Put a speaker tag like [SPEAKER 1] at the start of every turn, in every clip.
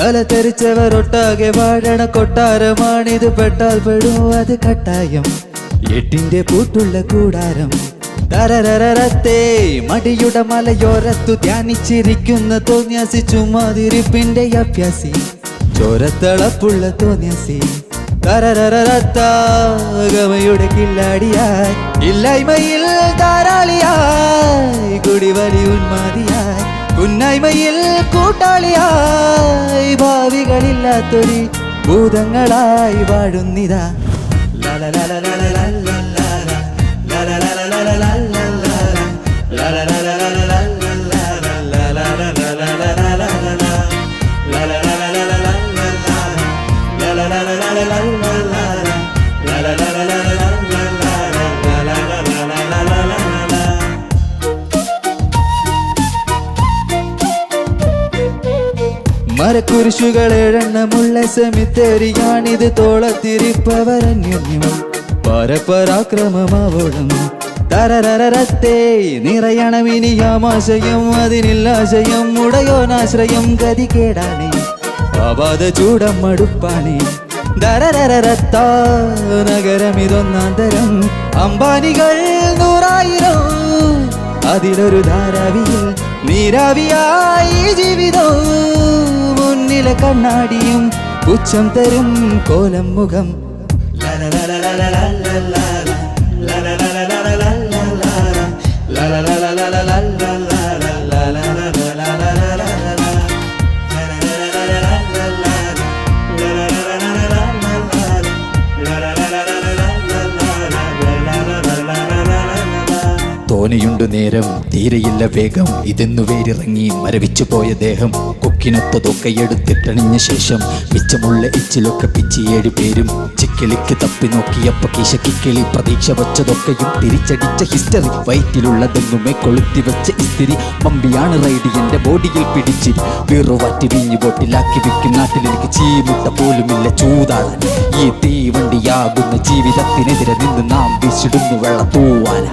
[SPEAKER 1] തല തെറിച്ചവരൊട്ടാകെ വാഴണ കൊട്ടാരമാണിത്. പെട്ടാൽ പെടും അത് കട്ടായം. എട്ടിന്റെ പൂട്ടുള്ള കൂടാരം. തരരരത്തെ മടിയുടെ മലയോരത്തു ധ്യാനിച്ചിരിക്കുന്ന തോന്യാസി. ചുമ്മാതിരിപ്പിന്റെ അഭ്യാസി. ചോരത്തളപ്പുള്ള തോന്യാസി. തരരരത്താകമയുടെ കില്ലാടിയായി. ഇല്ലായ്മയിൽ ധാരാളിയായി. കുടിവലി ഉന്മാതിയായി. കുന്നായ്മയിൽ കൂട്ടാളിയായി. ഭാവികളില്ലാത്തൊരു ഭൂതങ്ങളായി വാഴുന്നിതാ. മരക്കുരിശുകൾ ഏഴെണ്ണമുള്ള സെമിത്തേരിയാണിത്. തോളത്തിരിപ്പവരന്യോന്യം പരപരാക്രമമാവോളം. തരരരത്തെ നിറയണമിനിയാമാശയം. അതിനില്ലാശയം ഉടയോനാശ്രയം. ഗതി കേടാണേ ആവാത ചൂടം മടുപ്പാണേ. ദരരരത്താ നഗരമിതൊന്നാന്തരം. അംബാനികൾ 100,000. അതിലൊരു ധാരാവിയിൽ നീരാവിയായി ജീവിതം. മുന്നിലെ കണ്ണാടിയും പുച്ഛം തരും കോലം മുഖം. തോനെയുണ്ട് നേരം തീരെയില്ല വേഗം. ഇതെന്നു വേരിറങ്ങി മരവിച്ചു പോയ ദേഹം. കൊക്കിനൊത്തതൊക്കെ എടുത്തിട്ടണിഞ്ഞ ശേഷം മിച്ചമുള്ള എച്ചിലൊക്കെ പിച്ചി 7 പേരും. ചിക്കിളിക്ക് തപ്പി നോക്കിയപ്പ കിശക്കിക്കിളി. പ്രതീക്ഷ വച്ചതൊക്കെയും തിരിച്ചടിച്ച ഹിസ്റ്ററി. വയറ്റിലുള്ളതെങ്ങുമേ കൊളുത്തി വെച്ച ഇസ്തിരി. പമ്പിയാണ് റൈഡ് എന്റെ ബോഡിയിൽ പിടിച്ച്. വീറുവാറ്റി വീഞ്ഞു ബോട്ടിലാക്കി വിൽക്കും. നാട്ടിൽ എനിക്ക് ചീമുട്ട പോലുമില്ല ചൂതാളൻ. ഈ തീവണ്ടിയാകുന്ന ജീവിതത്തിനെതിരെ നിന്ന് നാം വീശിടുന്നു വെള്ള തൂവാന.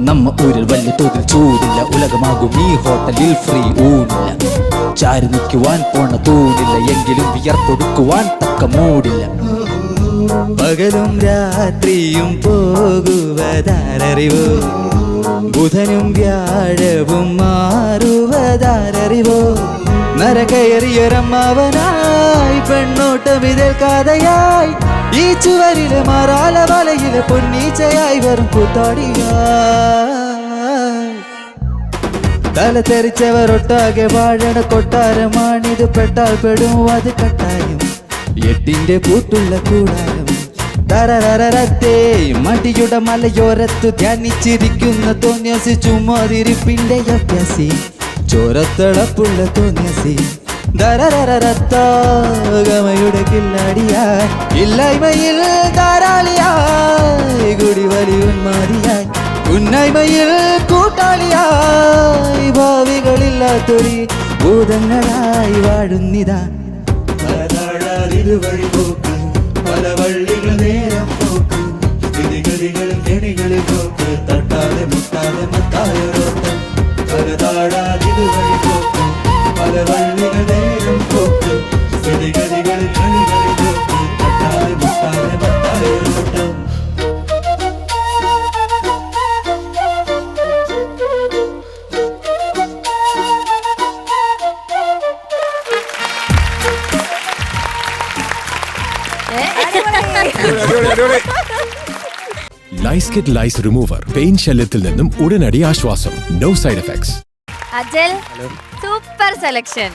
[SPEAKER 1] നമ്മ ഊരിൽ വലിയ തോതിൽ ചൂടില്ല. ഉലകമാകും ഈ ഹോട്ടലിൽ ഫ്രീ ഊണില്ല. ചാരി നിൽക്കുവാൻ പോണ തൂണില്ല. എങ്കിലും വിയർപ്പൊടുക്കുവാൻ തക്ക മൂടില്ല. പകലും രാത്രിയും പോകുവതാരറിവോ. ബുധനും വ്യാഴവും മാറുവതാരറിവോ. നരകയറിയൊരമ്മാവനായി പെണ്ണോട്ടമിതേൽക്കാതെയായി. ഈ ചുവരിലെ മാറാല വലയിലെ പൊന്നീച്ചയായി വരും കൂത്താടിയായി. തല തെറിച്ചവരൊട്ടാകെ വാഴണ കൊട്ടാരമാണിത്. പെട്ടാൽ പെടും അത് കട്ടായം. എട്ടിന്റെ പൂട്ടുള്ള കൂടാരം. തരരരത്തെ മടിയുടെ മലയോരത്തു ധ്യാനിച്ചിരിക്കുന്ന തോന്യാസി. ചുമ്മാതിരിപ്പിന്റെ അഭ്യാസി. ചോരത്തളപ്പുള്ള തോന്യാസി. ദരരരത്താകമയുടെ കില്ലാടിയായി. ഇല്ലായ്മയിൽ ധാരാളിയായി. കുടിവലി ഉന്മാതിയായി. ഉന്നായ്മയിൽ കൂട്ടാളിയായി. ഭാവികളില്ലാത്തൊരു ഭൂതങ്ങളായി വാഴുന്നിതാ. ഇതുവഴി പോക്ക് പല വള്ളികൾ നേരം പോക്ക്. ഗതികളിൽ കെണികളിൽ പോക്ക്. തട്ടാതെ മുട്ടാതെ മത്തായോരോട്ടം. പലതാഴാതിതുവഴി പോക്ക് പല വള്ളികൾ നേരം പോക്ക്. ഗതികളിൽ കെണികളിൽ പോക്ക്. തട്ടാതെ മുട്ടാതെ മത്തായോരോട്ടം.
[SPEAKER 2] ലൈസ്കിറ്റ് ലൈസ് റിമൂവർ പെയിൻ ശല്യത്തിൽ നിന്നും ഉടനടി ആശ്വാസം. No side effects.
[SPEAKER 3] അജൽ സൂപ്പർ സെലക്ഷൻ.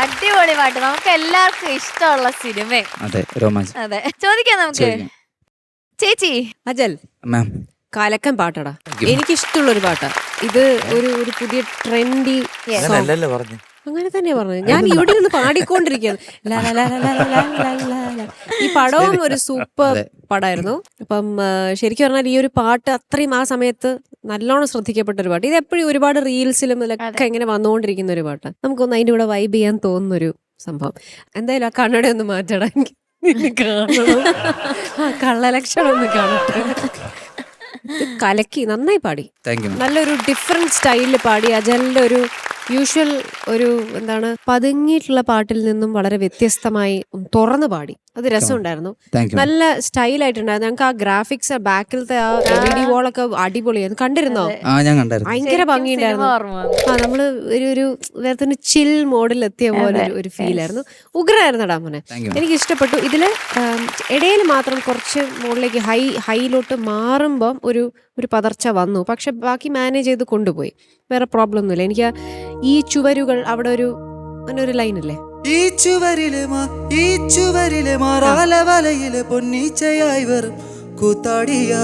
[SPEAKER 3] അടിപൊളി പാട്ട്. നമുക്ക് എല്ലാവർക്കും ഇഷ്ടമുള്ള സിനിമ.
[SPEAKER 1] അതെ, രോമാഞ്ചം.
[SPEAKER 3] അതെ, ചോദിക്കാം നമുക്ക്. ചേച്ചി
[SPEAKER 4] അജൽ കലക്കൻ പാട്ടടാ. എനിക്കിഷ്ടമുള്ളൊരു പാട്ടാ ഇത്. ഒരു പുതിയ ട്രെൻഡി
[SPEAKER 1] പറഞ്ഞു.
[SPEAKER 4] അങ്ങനെ തന്നെ പറഞ്ഞു. ഞാൻ ഇവിടെ നിന്ന് പാടിക്കൊണ്ടിരിക്കുകയാണ്. ഈ പടവും ഒരു സൂപ്പർ പടമായിരുന്നു. അപ്പം ശരിക്കും പറഞ്ഞാൽ ഈ ഒരു പാട്ട് അത്രയും ആ സമയത്ത് നല്ലോണം ശ്രദ്ധിക്കപ്പെട്ട ഒരു പാട്ട്. ഇത് എപ്പോഴും ഒരുപാട് റീൽസിലും ഇതിലൊക്കെ ഇങ്ങനെ വന്നുകൊണ്ടിരിക്കുന്ന ഒരു പാട്ട്. നമുക്കൊന്ന് അതിൻ്റെ കൂടെ വൈബ് ചെയ്യാൻ തോന്നുന്നൊരു സംഭവം. എന്തായാലും ആ കണ്ണട ഒന്ന് മാറ്റടാ. കാണണം ആ കള്ളലക്ഷണം ഒന്ന് കാണട്ടെ. കലക്കി നന്നായി പാടി. നല്ലൊരു ഡിഫറെന്റ് സ്റ്റൈലിൽ പാടി. അജലിന്റെ ഒരു യൂഷ്വൽ ഒരു എന്താണ് പതുങ്ങിയിട്ടുള്ള പാട്ടിൽ നിന്നും വളരെ വ്യത്യസ്തമായി തുറന്നു പാടി. അത് രസമുണ്ടായിരുന്നു,
[SPEAKER 1] താങ്ക് യു.
[SPEAKER 4] നല്ല സ്റ്റൈലായിട്ടുണ്ടായിരുന്നു. ഞങ്ങൾക്ക് ആ ഗ്രാഫിക്സ് ബാക്കിലത്തെ ആ LED വോളൊക്കെ അടിപൊളിയായിരുന്നു. കണ്ടിരുന്നോ?
[SPEAKER 1] ഞാൻ കണ്ടായിരുന്നു.
[SPEAKER 4] ഭയങ്കര ഭംഗിയുണ്ടായിരുന്നു. ആ നമ്മള് ഒരു വേറെ ചിൽ മോഡിൽ എത്തിയ പോലെ ഒരു ഫീൽ ആയിരുന്നു. ഉഗ്രനായിരുന്നടാ മോനെ, എനിക്ക് ഇഷ്ടപ്പെട്ടു. ഇതില് ഇടയിൽ മാത്രം കുറച്ച് മുകളിലേക്ക് ഹൈയിലോട്ട് മാറുമ്പം ഒരു പതർച്ച വന്നു, പക്ഷെ ബാക്കി മാനേജ് ചെയ്ത് കൊണ്ടുപോയി. വേറെ പ്രോബ്ലം ഒന്നുമില്ല. എനിക്ക് ഈ ചുവരുകൾ അവിടെ ഒരു ലൈനില്ലേ,
[SPEAKER 5] ഈ ചുവരിലെ മാറാല വലയിലെ പൊന്നീച്ചയായി വെറും കൂത്താടിയായി.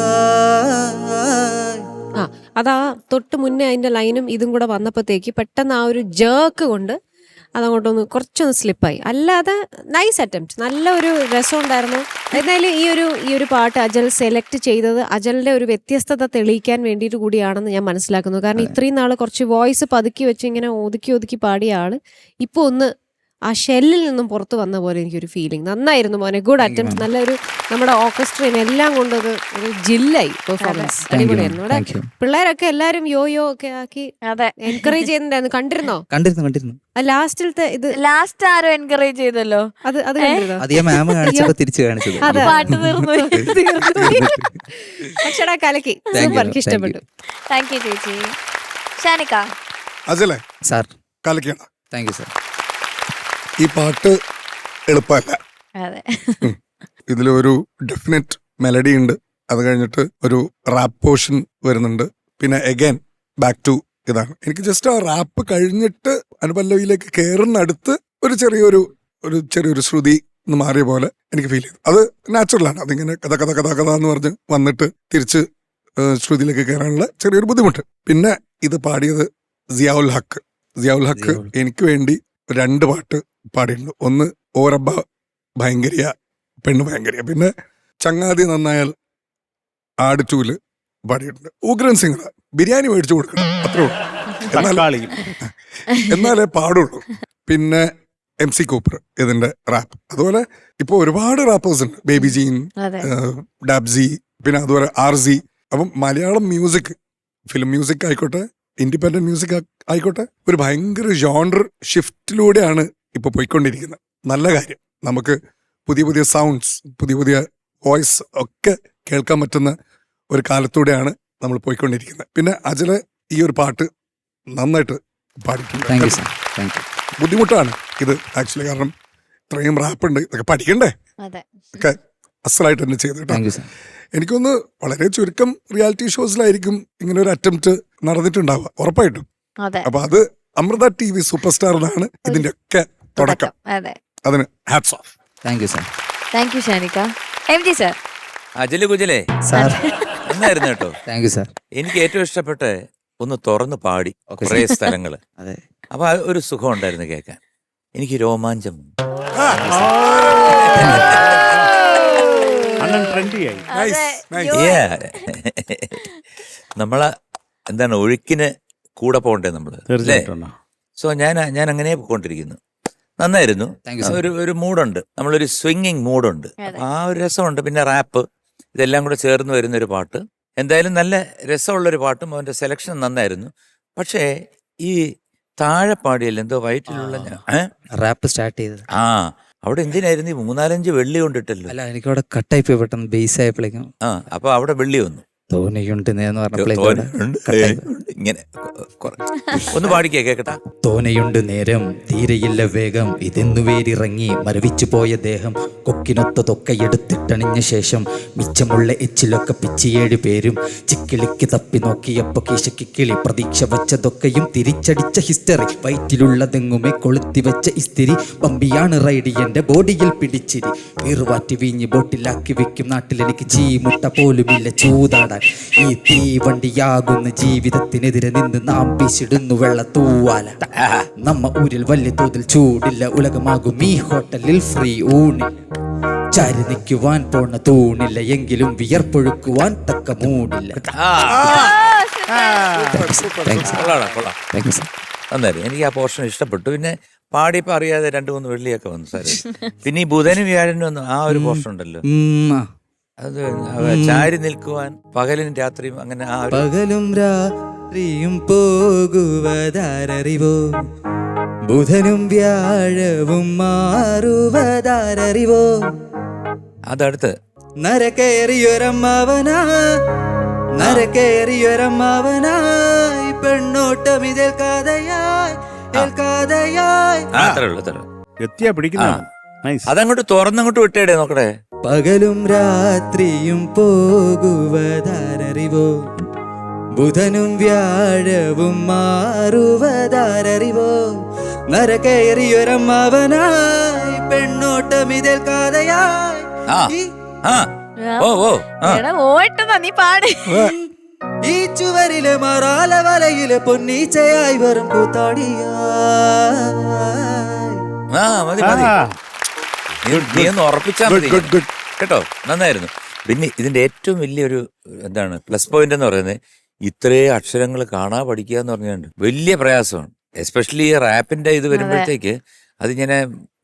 [SPEAKER 4] അതാ തൊട്ട് മുന്നേ അതിന്റെ ലൈനും ഇതും കൂടെ വന്നപ്പോഴത്തേക്ക് പെട്ടെന്ന് ആ ഒരു ജേർക്ക് കൊണ്ട് അതങ്ങോട്ടൊന്ന് കുറച്ചൊന്ന് സ്ലിപ്പായി. അല്ലാതെ നൈസ് അറ്റംപ്റ്റ്, നല്ല ഒരു രസം ഉണ്ടായിരുന്നു. എന്നാലും ഈ ഒരു പാട്ട് അജൽ സെലക്ട് ചെയ്തത് അജലിന്റെ ഒരു വ്യത്യസ്തത തെളിയിക്കാൻ വേണ്ടിയിട്ട് കൂടിയാണെന്ന് ഞാൻ മനസ്സിലാക്കുന്നു. കാരണം ഇത്രയും നാൾ കുറച്ച് വോയിസ് പതുക്കി വെച്ച് ഇങ്ങനെ ഒതുക്കി പാടിയ ആള് ഇപ്പൊ ഒന്ന് ആ ഷെല്ലിൽ നിന്നും പുറത്ത് വന്ന പോലെ എനിക്കൊരു ഫീലിംഗ്. നന്നായിരുന്നു മോനെ, ഗുഡ് അറ്റംപ്റ്റ്. നല്ലൊരു നമ്മുടെ ഓർക്കസ്ട്രയും എല്ലാം കൊണ്ടത് ഒരു ജില്ലായി പെർഫോമൻസ്, അടിപൊളിയായിരുന്നു. ഇവിടെ പിള്ളേരൊക്കെ എല്ലാരും യോ ഒക്കെ ആക്കി എൻകറേജ് ചെയ്യുന്നുണ്ടായിരുന്നു. കണ്ടിരുന്നോ?
[SPEAKER 1] കണ്ടിരുന്നു.
[SPEAKER 4] ലാസ്റ്റിലത്തെ ഇത്
[SPEAKER 3] ലാസ്റ്റ് ആരോ എൻകറേജ് ചെയ്തല്ലോ,
[SPEAKER 4] അത് കണ്ടിരുന്നോ?
[SPEAKER 1] തിരിച്ചു കാണിച്ചത്.
[SPEAKER 3] പാട്ട് തീർന്നു.
[SPEAKER 4] പക്ഷേടാ കലക്കി, സൂപ്പർ, എനിക്ക് ഇഷ്ടപ്പെട്ടു.
[SPEAKER 3] താങ്ക് യു ചേച്ചി. ഷാനിക്ക.
[SPEAKER 6] അജലേ
[SPEAKER 1] സാർ,
[SPEAKER 6] കലക്കണം.
[SPEAKER 1] Thank you sir.
[SPEAKER 6] ഈ പാട്ട് എളുപ്പമല്ല.
[SPEAKER 3] അതെ,
[SPEAKER 6] ഇതിലൊരു ഡെഫിനറ്റ് മെലഡി ഉണ്ട്, അത് കഴിഞ്ഞിട്ട് ഒരു റാപ്പ് പോർഷൻ വരുന്നുണ്ട്, പിന്നെ എഗൈൻ ബാക്ക് ടു ഇതാണ്. എനിക്ക് ജസ്റ്റ് ആ റാപ്പ് കഴിഞ്ഞിട്ട് അനുപല്ലവിയിലേക്ക് കയറുന്ന അടുത്ത് ഒരു ചെറിയൊരു ശ്രുതി എന്ന് മാറിയ പോലെ എനിക്ക് ഫീൽ ചെയ്തു. അത് നാച്ചുറലാണ്. അതിങ്ങനെ കഥ എന്ന് പറഞ്ഞ് വന്നിട്ട് തിരിച്ച് ശ്രുതിയിലേക്ക് കയറാനുള്ള ചെറിയൊരു ബുദ്ധിമുട്ട്. പിന്നെ ഇത് പാടിയത് സിയാഉൽ ഹക്ക് എനിക്ക് വേണ്ടി 2 പാട്ട് പാടിയിട്ടുണ്ട്. ഒന്ന് ഓരബ്ബ ഭയങ്കരിയ പെണ്ണ് ഭയങ്കരിയ, പിന്നെ ചങ്ങാതി നന്നായാൽ ആടുചൂല് പാടിയിട്ടുണ്ട്. ഉഗ്രൻ സിംഗർ, ബിരിയാണി മേടിച്ചു കൊടുക്കണം, അത്രേ ഉള്ളൂ. എന്നാലേ പാടുള്ളൂ. പിന്നെ MC കൂപ്പർ ഇതിന്റെ റാപ്പ്. അതുപോലെ ഇപ്പൊ ഒരുപാട് റാപ്പേഴ്സ് ഉണ്ട്, ബേബി ജീൻ, ഡാബ്സി, പിന്നെ അതുപോലെ RZ. അപ്പം മലയാളം മ്യൂസിക്, ഫിലിം മ്യൂസിക് ആയിക്കോട്ടെ, ഇൻഡിപെൻഡന്റ് മ്യൂസിക് ആയിക്കോട്ടെ, ഒരു ഭയങ്കര ജോണർ ഷിഫ്റ്റിലൂടെയാണ് ഇപ്പൊ പോയിക്കൊണ്ടിരിക്കുന്നത്. നല്ല കാര്യം. നമുക്ക് പുതിയ സൗണ്ട്സ്, പുതിയ വോയിസ് ഒക്കെ കേൾക്കാൻ പറ്റുന്ന ഒരു കാലത്തൂടെയാണ് നമ്മൾ പോയിക്കൊണ്ടിരിക്കുന്നത്. പിന്നെ അജല് ഈ ഒരു പാട്ട് നന്നായിട്ട് പാടിയിട്ടുണ്ട്. ബുദ്ധിമുട്ടാണ് ഇത് ആക്ച്വലി, കാരണം ഇത്രയും റാപ്പ് ഉണ്ട്, ഇതൊക്കെ പഠിക്കണ്ടേ, ഒക്കെ അസലായിട്ട് തന്നെ ചെയ്തു കേട്ടോ. എനിക്കൊന്ന് വളരെ ചുരുക്കം റിയാലിറ്റി ഷോസിലായിരിക്കും ഇങ്ങനെ ഒരു അറ്റംപ്റ്റ് നടന്നിട്ടുണ്ടാവുക, ഉറപ്പായിട്ടും. അപ്പൊ അത് അമൃത TV സൂപ്പർ സ്റ്റാറിലാണ് ഇതിന്റെ ഒക്കെ തുടക്കം. അതിന് hats off.
[SPEAKER 1] Thank you sir.
[SPEAKER 3] Thank you ഷാനിക്ക. MG sir.
[SPEAKER 7] അജല് കുജലേ
[SPEAKER 1] സാർ,
[SPEAKER 7] എന്നായിരുന്നു കേട്ടോ.
[SPEAKER 1] Thank you sir.
[SPEAKER 7] എനിക്ക് ഏറ്റവും ഇഷ്ടപ്പെട്ട ഒന്ന് തുറന്ന് പാടി കുറേ സ്ഥലങ്ങള്.
[SPEAKER 1] അതെ,
[SPEAKER 7] അപ്പൊ ഒരു സുഖം ഉണ്ടായിരുന്നു കേൾക്കാൻ. എനിക്ക് രോമാഞ്ചം. നമ്മളെ എന്താണ് ഒഴുക്കിന് കൂടെ പോകണ്ടേ നമ്മള്, അല്ലേ? സോ ഞാൻ അങ്ങനെ പോയിക്കൊണ്ടിരിക്കുന്നു. നന്നായിരുന്നു. ഒരു മൂഡുണ്ട്, നമ്മളൊരു സ്വിങ്ങിങ് മൂഡുണ്ട്, ആ ഒരു രസമുണ്ട്. പിന്നെ റാപ്പ്, ഇതെല്ലാം കൂടെ ചേർന്ന് വരുന്ന ഒരു പാട്ട്. എന്തായാലും നല്ല രസമുള്ളൊരു പാട്ടും അവന്റെ സെലക്ഷൻ നന്നായിരുന്നു. പക്ഷേ ഈ താഴെ പാടിയല്ലോ എന്തോ വയറ്റിലുള്ള
[SPEAKER 1] റാപ്പ് സ്റ്റാർട്ട് ചെയ്തത്,
[SPEAKER 7] അവിടെ എന്തിനായിരുന്നു ഈ 3-4 വെള്ളി കൊണ്ടിട്ടല്ലോ?
[SPEAKER 1] അല്ല, എനിക്കവിടെ കട്ടായി പോയി പെട്ടെന്ന് ബേസ് ആയപ്പോഴേക്കും.
[SPEAKER 7] അപ്പൊ അവിടെ വെള്ളി വന്നു.
[SPEAKER 1] തോനെയുണ്ട്
[SPEAKER 7] ഇങ്ങനെ ഒന്ന് പാടിക്കേ കേക്കട്ടാ.
[SPEAKER 1] തോനെയുണ്ട് നേരം, തീരെയില്ല വേഗം, ഇതെന്നു വേരിറങ്ങി മരവിച്ചു പോയ ദേഹം, കൊക്കിനൊത്ത തൊക്കയെടുത്തിട്ടണിഞ്ഞ ശേഷം മിച്ചമുള്ള എച്ചിലൊക്കെ പിച്ചിയേഴ് പേരും ചിക്കിളിക്ക് തപ്പി നോക്കിയപ്പോ കീശയ്ക്ക് കിളി, പ്രതീക്ഷ വെച്ചതൊക്കെയും തിരിച്ചടിച്ച ഹിസ്റ്ററി, വയറ്റിലുള്ളതെങ്ങുമേ കൊളുത്തി വെച്ച ഇസ്തിരി, പമ്പിയാണ് റൈഡി എന്റെ ബോഡിയിൽ പിടിച്ചിരി, വീറുവാറ്റി വീഞ്ഞ് ബോട്ടിലാക്കി വെക്കും നാട്ടിലെനിക്ക് ചീമുട്ട പോലുമില്ല ചൂതാടാൻ, ഈ തീവണ്ടിയാകുന്ന ജീവിതത്തിനെതിരെ നിന്ന് നാം വീശിടുന്നു വെള്ള തൂവാല, നമ്മ ഊരിൽ വലിയ തോതിൽ ചൂടില്ല, ഉലകമാകും ഈ ഹോട്ടലിൽ ഫ്രീ ഊണിൽ, ചാരി നിൽക്കുവാൻ പോണ തൂണില്ല, എങ്കിലും വിയർപ്പൊഴുക്കുവാൻ തക്ക മൂടില്ല.
[SPEAKER 7] നന്നായിരുന്നു, എനിക്ക് ആ പോർഷൻ ഇഷ്ടപ്പെട്ടു. പിന്നെ പാടിയപ്പോ അറിയാതെ 2-3 വെള്ളിയൊക്കെ വന്നു സാറേ. പിന്നെ ഈ ബുധനും വ്യാഴനും ഒന്നും ആ ഒരു പോർഷൻ ഉണ്ടല്ലോ, അത് ചാരി നിൽക്കുവാൻ പകലും രാത്രിയും അങ്ങനെ ആ ഒരു
[SPEAKER 5] പകലും രാത്രിയും പോകുവതാരറിവോ, ബുധനും വ്യാഴവും മാറുവതാരറിവോ,
[SPEAKER 7] അതടുത്ത്
[SPEAKER 5] നരകേറിയൊരമ്മാവനാ നരകേറിയൊരമ്മാവനായി പെണ്ണോട്ടം ഇതേൽക്കാതെയായി ഏൽക്കാതെയായി.
[SPEAKER 7] അത്രേ ഉള്ളൂ, അത്രേ ഉള്ളൂ.
[SPEAKER 8] എത്തിയാ പിടിക്കുന്ന നൈസ്.
[SPEAKER 7] അതങ്ങോട്ട് തുറന്നങ്ങോട്ട് വിട്ടേടേ നോക്കട്ടെ.
[SPEAKER 5] പകലും രാത്രിയും പോകുവതാരറിവോ, ബുധനും വ്യാഴവും മാറുവതാരറിവോ, നരകേറിയൊരമ്മാവനായി പെണ്ണോട്ടം ഇതേൽക്കാതെയായി.
[SPEAKER 7] ആ ആ ഓ ഓ ആ
[SPEAKER 3] എടാ ഓട്ടെന്നാ നീ പാട്.
[SPEAKER 5] ഈ ചുവരിലെ മറാല വലയിലെ പൊന്നീച്ചയായി വരും കൂത്താടിയായി.
[SPEAKER 7] ആ മതി മതി. നീ ഒന്ന് ഉറപ്പിച്ചാ മതി കേട്ടോ. നന്നായിരുന്നു. പിന്നെ ഇതിന്റെ ഏറ്റവും വലിയൊരു എന്താണ് പ്ലസ് പോയിന്റ് എന്ന് പറയുന്നത്, ഇത്രയും അക്ഷരങ്ങൾ കാണാ പഠിക്കുക എന്ന് പറഞ്ഞുകൊണ്ട് വലിയ പ്രയാസമാണ്. എസ്പെഷ്യലി ഈ റാപ്പിന്റെ ഇത് വരുമ്പോഴത്തേക്ക് അതിങ്ങനെ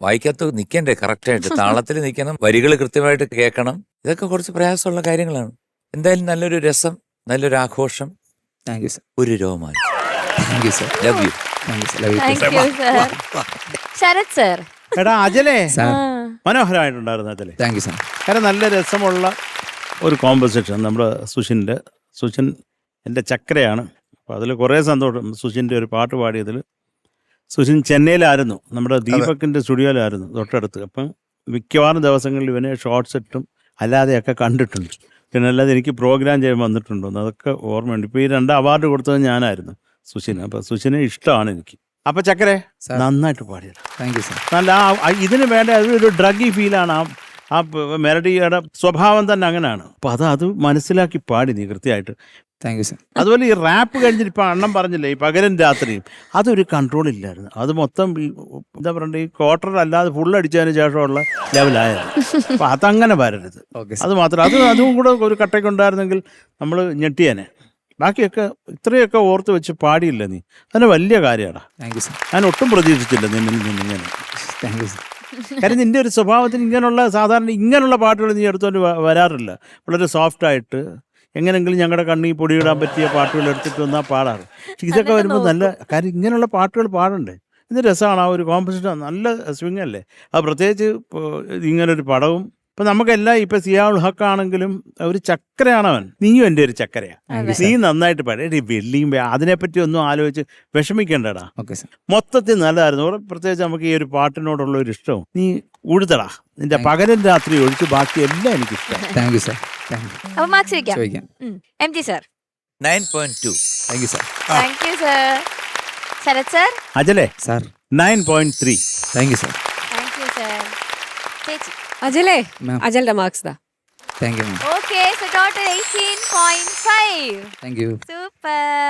[SPEAKER 7] വായിക്കാത്ത നിൽക്കണ്ടേ, കറക്റ്റായിട്ട് താളത്തിൽ നിൽക്കണം, വരികൾ കൃത്യമായിട്ട് കേൾക്കണം. ഇതൊക്കെ കുറച്ച് പ്രയാസമുള്ള കാര്യങ്ങളാണ്. എന്തായാലും നല്ലൊരു രസം, നല്ലൊരു ആഘോഷം,
[SPEAKER 1] താങ്ക് യു സർ.
[SPEAKER 7] ഒരു രോമാഞ്ചം.
[SPEAKER 1] Thank you sir.
[SPEAKER 7] Love you.
[SPEAKER 1] Thank you sir. Love you
[SPEAKER 3] thank you sir. Sarath sir.
[SPEAKER 8] എടാ അജലേ,
[SPEAKER 1] സർ.
[SPEAKER 8] മനോഹരമായിട്ടുണ്ടായിരുന്നു അജലേ.
[SPEAKER 1] Thank you sir.
[SPEAKER 8] കാരണം നല്ല രസമുള്ള ഒരു കോമ്പോസിഷൻ. നമ്മുടെ സുഷിൻ എൻ്റെ ചക്കരയാണ്. അപ്പോൾ അതിൽ കുറേ സന്തോഷം. സുഷിൻ്റെ ഒരു പാട്ട് പാടിയതിൽ സുഷിൻ ചെന്നൈയിലായിരുന്നു, നമ്മുടെ ദീപകിൻ്റെ സ്റ്റുഡിയോയിലായിരുന്നു തൊട്ടടുത്ത്. അപ്പം മിക്കവാറും ദിവസങ്ങളിൽ ഇവനെ ഷോർട്ട്സ് ഇട്ടും അല്ലാതെയൊക്കെ കണ്ടിട്ടുണ്ട്. പിന്നെ അല്ലാതെ എനിക്ക് പ്രോഗ്രാം ചെയ്യാൻ വന്നിട്ടുണ്ടോ അതൊക്കെ ഓർമ്മയുണ്ട്. ഇപ്പോൾ ഈ 2 അവാർഡ് കൊടുത്തത് ഞാനായിരുന്നു സുഷിന്. അപ്പം സുഷിനെ ഇഷ്ടമാണ് എനിക്ക്. അപ്പം ചക്കരെ നന്നായിട്ട് പാടിയത്.
[SPEAKER 1] Thank you sir.
[SPEAKER 8] നല്ല ഇതിന് വേണ്ട അതൊരു ഡ്രഗി ഫീലാണ്. ആ മെലഡിയുടെ സ്വഭാവം തന്നെ അങ്ങനെയാണ്. അപ്പം അത് മനസ്സിലാക്കി പാടി നീ കൃത്യമായിട്ട്.
[SPEAKER 1] Thank you sir.
[SPEAKER 8] അതുപോലെ ഈ റാപ്പ് കഴിഞ്ഞിട്ട് ഇപ്പം അണ്ണം പറഞ്ഞില്ലേ ഈ പകലും രാത്രിയും, അതൊരു കൺട്രോൾ ഇല്ലായിരുന്നു. അത് മൊത്തം എന്താ പറയണ്ടേ, ഈ ക്വാർട്ടർ അല്ലാതെ ഫുൾ അടിച്ചതിന് ശേഷമുള്ള ലെവലായിരുന്നു. അപ്പം അതങ്ങനെ വരരുത്. അത് മാത്രം അതും കൂടെ ഒരു കട്ടയ്ക്കുണ്ടായിരുന്നെങ്കിൽ നമ്മൾ ഞെട്ടിയേനെ. ബാക്കിയൊക്കെ ഇത്രയൊക്കെ ഓർത്ത് വെച്ച് പാടിയില്ല നീ, അതിന് വലിയ കാര്യമാണ്.
[SPEAKER 1] Thank you sir.
[SPEAKER 8] ഞാൻ ഒട്ടും പ്രതീക്ഷിച്ചില്ല നിന്നിങ്ങനെ.
[SPEAKER 1] Thank you sir.
[SPEAKER 8] കാര്യം നിന്റെ ഒരു സ്വഭാവത്തിന് സാധാരണ ഇങ്ങനെയുള്ള പാട്ടുകൾ നീ എടുത്തുകൊണ്ട് വരാറില്ല. വളരെ സോഫ്റ്റായിട്ട് എങ്ങനെങ്കിലും ഞങ്ങളുടെ കണ്ണി പൊടിയിടാൻ പറ്റിയ പാട്ടുകൾ എടുത്തിട്ട് വന്നാൽ പാടാറ്. പക്ഷെ ഇതൊക്കെ വരുമ്പോൾ നല്ല കാര്യം, ഇങ്ങനെയുള്ള പാട്ടുകൾ പാടണ്ടേ. ഇത് രസമാണ്. ആ ഒരു കോമ്പസിഷൻ നല്ല സ്വിങ് അല്ലേ. അത് പ്രത്യേകിച്ച് ഇങ്ങനൊരു പടവും. ഇപ്പം നമുക്കെല്ലാം ഇപ്പം സിയാഉൽ ഹക്ക് ആണെങ്കിലും ഒരു ചക്കരയാണവൻ. നീയും എൻ്റെ ഒരു ചക്കരയാണ്. നീ നന്നായിട്ട് പാടി. വെള്ളിയും അതിനെപ്പറ്റി ഒന്നും ആലോചിച്ച് വിഷമിക്കേണ്ടടാ.
[SPEAKER 1] Okay sir.
[SPEAKER 8] മൊത്തത്തിൽ നല്ലതായിരുന്നു. പ്രത്യേകിച്ച് നമുക്ക് ഈ ഒരു പാട്ടിനോടുള്ള ഒരു ഇഷ്ടവും. നീ ഉഴുതടാ. നിന്റെ പകലും രാത്രി ഒഴിച്ച് ബാക്കി എല്ലാം എനിക്ക് ഇഷ്ടം.
[SPEAKER 1] Thank you sir. Thank you.
[SPEAKER 3] അപ്പൊ മാർക്സ് ചോദിക്കാം. MG sir.
[SPEAKER 7] 9.2.
[SPEAKER 1] Thank you sir.
[SPEAKER 3] Thank you sir. Sarath sir.
[SPEAKER 8] അജലേ
[SPEAKER 1] sir.
[SPEAKER 8] 9.3.
[SPEAKER 1] Thank you sir.
[SPEAKER 3] Thank you sir. ചേച്ചി.
[SPEAKER 4] അജലേ,
[SPEAKER 1] മാം.
[SPEAKER 4] അജലിന്റെ മാർക്സ് ദാ.
[SPEAKER 1] Thank you ma'am.
[SPEAKER 3] Okay, so total 18.5.
[SPEAKER 1] Thank you.
[SPEAKER 3] Super.